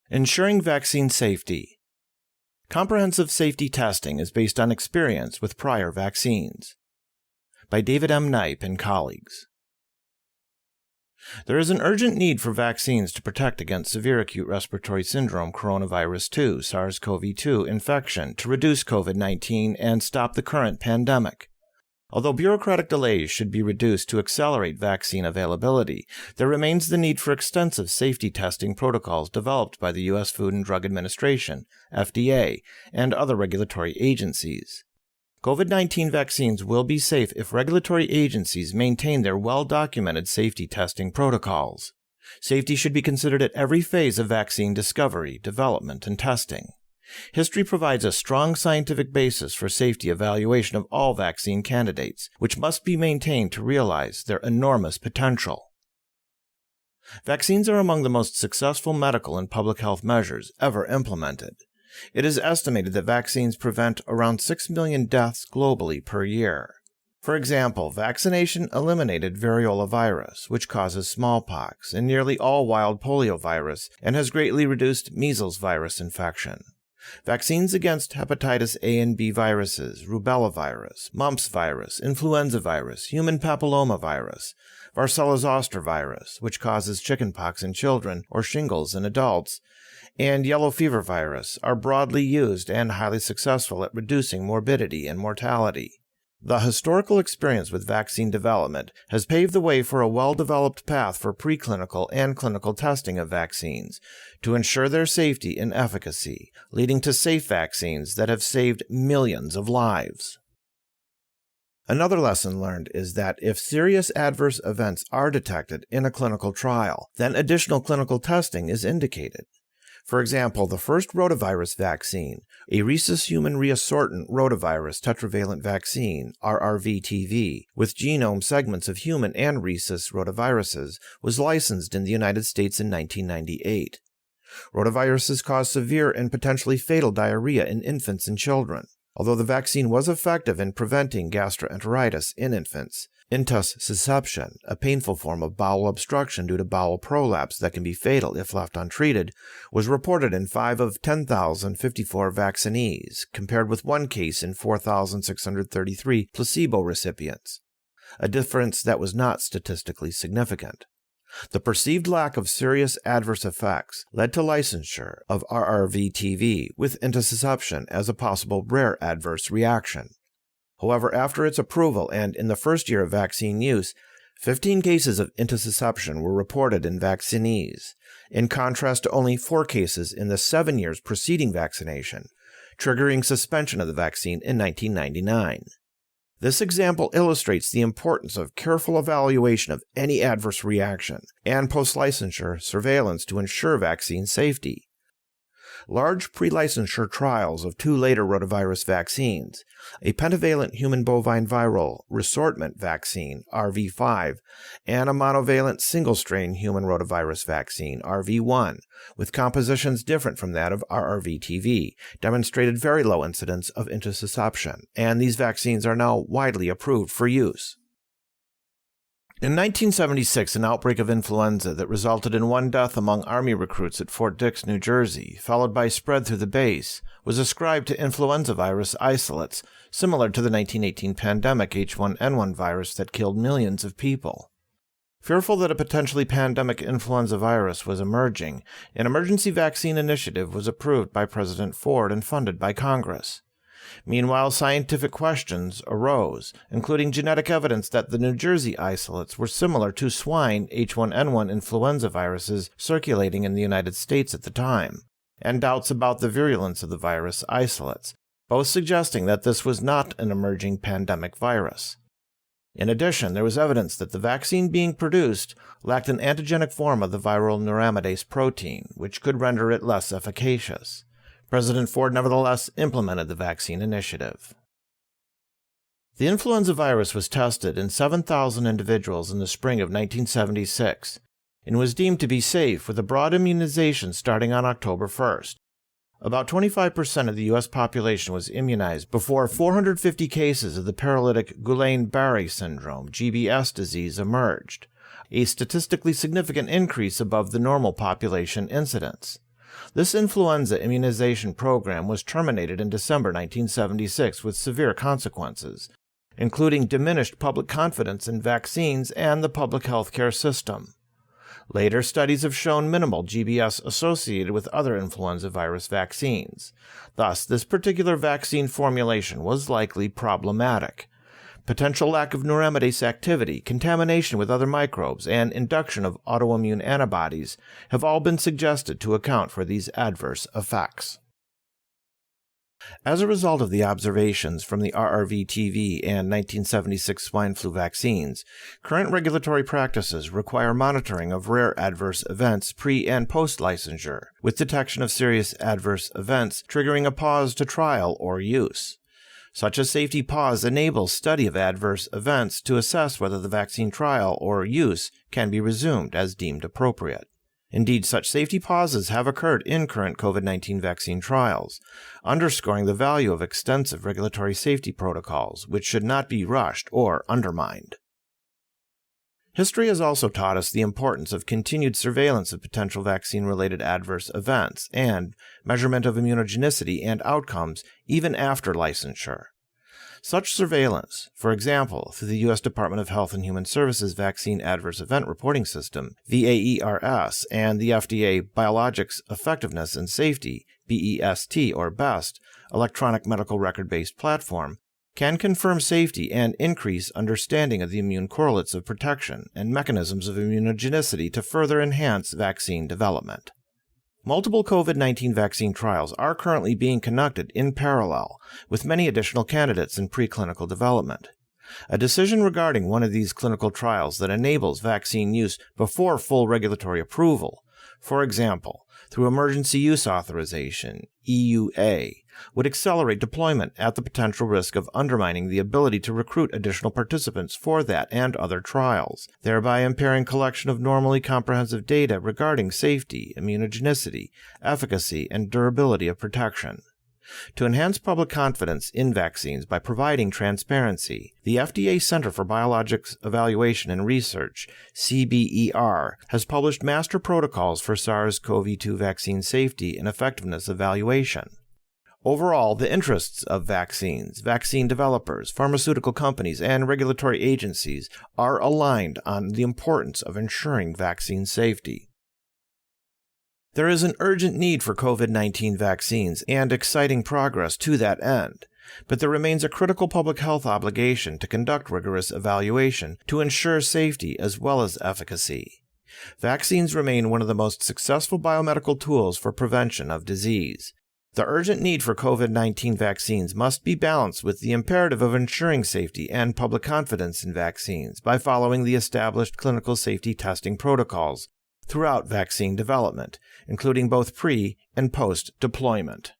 Ensuring vaccine safety. Comprehensive safety testing is based on experience with prior vaccines. By David M. Knipe and colleagues. There is an urgent need for vaccines to protect against severe acute respiratory syndrome coronavirus 2 (SARS-CoV-2) infection to reduce COVID-19 and stop the current pandemic. Although bureaucratic delays should be reduced to accelerate vaccine availability, there remains the need for extensive safety testing protocols developed by the U.S. Food and Drug Administration, FDA, and other regulatory agencies. COVID-19 vaccines will be safe if regulatory agencies maintain their well-documented safety testing protocols. Safety should be considered at every phase of vaccine discovery, development, and testing. History provides a strong scientific basis for safety evaluation of all vaccine candidates, which must be maintained to realize their enormous potential. Vaccines are among the most successful medical and public health measures ever implemented. It is estimated that vaccines prevent around 6 million deaths globally per year. For example, vaccination eliminated variola virus, which causes smallpox, and nearly all wild poliovirus, and has greatly reduced measles virus infection. Vaccines against hepatitis A and B viruses, rubella virus, mumps virus, influenza virus, human papilloma virus, varicella-zoster virus, which causes chickenpox in children or shingles in adults, and yellow fever virus are broadly used and highly successful at reducing morbidity and mortality. The historical experience with vaccine development has paved the way for a well-developed path for preclinical and clinical testing of vaccines to ensure their safety and efficacy, leading to safe vaccines that have saved millions of lives. Another lesson learned is that if serious adverse events are detected in a clinical trial, then additional clinical testing is indicated. For example, the first rotavirus vaccine, a rhesus human reassortant rotavirus tetravalent vaccine, RRV-TV, with genome segments of human and rhesus rotaviruses, was licensed in the United States in 1998. Rotaviruses cause severe and potentially fatal diarrhea in infants and children. Although the vaccine was effective in preventing gastroenteritis in infants, intussusception, a painful form of bowel obstruction due to bowel prolapse that can be fatal if left untreated, was reported in 5 of 10,054 vaccinees, compared with 1 case in 4,633 placebo recipients, a difference that was not statistically significant. The perceived lack of serious adverse effects led to licensure of RRV-TV with intussusception as a possible rare adverse reaction. However, after its approval and in the first year of vaccine use, 15 cases of intussusception were reported in vaccinees, in contrast to only 4 cases in the 7 years preceding vaccination, triggering suspension of the vaccine in 1999. This example illustrates the importance of careful evaluation of any adverse reaction and post-licensure surveillance to ensure vaccine safety. Large pre-licensure trials of 2 later rotavirus vaccines, a pentavalent human bovine viral reassortment vaccine, RV5, and a monovalent single-strain human rotavirus vaccine, RV1, with compositions different from that of RRV-TV, demonstrated very low incidence of intussusception, and these vaccines are now widely approved for use. In 1976, an outbreak of influenza that resulted in 1 death among Army recruits at Fort Dix, New Jersey, followed by spread through the base, was ascribed to influenza virus isolates, similar to the 1918 pandemic H1N1 virus that killed millions of people. Fearful that a potentially pandemic influenza virus was emerging, an emergency vaccine initiative was approved by President Ford and funded by Congress. Meanwhile, scientific questions arose, including genetic evidence that the New Jersey isolates were similar to swine H1N1 influenza viruses circulating in the United States at the time, and doubts about the virulence of the virus isolates, both suggesting that this was not an emerging pandemic virus. In addition, there was evidence that the vaccine being produced lacked an antigenic form of the viral neuraminidase protein, which could render it less efficacious. President Ford nevertheless implemented the vaccine initiative. The influenza virus was tested in 7,000 individuals in the spring of 1976 and was deemed to be safe with a broad immunization starting on October 1st. About 25% of the U.S. population was immunized before 450 cases of the paralytic Guillain-Barré syndrome (GBS) disease emerged, a statistically significant increase above the normal population incidence. This influenza immunization program was terminated in December 1976 with severe consequences, including diminished public confidence in vaccines and the public health care system. Later studies have shown minimal GBS associated with other influenza virus vaccines. Thus, this particular vaccine formulation was likely problematic. Potential lack of neuraminidase activity, contamination with other microbes, and induction of autoimmune antibodies have all been suggested to account for these adverse effects. As a result of the observations from the RRV-TV and 1976 swine flu vaccines, current regulatory practices require monitoring of rare adverse events pre- and post-licensure, with detection of serious adverse events triggering a pause to trial or use. Such a safety pause enables study of adverse events to assess whether the vaccine trial or use can be resumed as deemed appropriate. Indeed, such safety pauses have occurred in current COVID-19 vaccine trials, underscoring the value of extensive regulatory safety protocols, which should not be rushed or undermined. History has also taught us the importance of continued surveillance of potential vaccine-related adverse events and measurement of immunogenicity and outcomes even after licensure. Such surveillance, for example, through the U.S. Department of Health and Human Services Vaccine Adverse Event Reporting System, VAERS, and the FDA Biologics Effectiveness and Safety, BEST or BEST, electronic medical record-based platform, can confirm safety and increase understanding of the immune correlates of protection and mechanisms of immunogenicity to further enhance vaccine development. Multiple COVID-19 vaccine trials are currently being conducted in parallel, with many additional candidates in preclinical development. A decision regarding one of these clinical trials that enables vaccine use before full regulatory approval, for example, through Emergency Use Authorization, EUA, would accelerate deployment at the potential risk of undermining the ability to recruit additional participants for that and other trials, thereby impairing collection of normally comprehensive data regarding safety, immunogenicity, efficacy, and durability of protection. To enhance public confidence in vaccines by providing transparency, the FDA Center for Biologics Evaluation and Research, CBER, has published master protocols for SARS-CoV-2 vaccine safety and effectiveness evaluation. Overall, the interests of vaccines, vaccine developers, pharmaceutical companies, and regulatory agencies are aligned on the importance of ensuring vaccine safety. There is an urgent need for COVID-19 vaccines and exciting progress to that end, but there remains a critical public health obligation to conduct rigorous evaluation to ensure safety as well as efficacy. Vaccines remain one of the most successful biomedical tools for prevention of disease. The urgent need for COVID-19 vaccines must be balanced with the imperative of ensuring safety and public confidence in vaccines by following the established clinical safety testing protocols throughout vaccine development, including both pre- and post-deployment.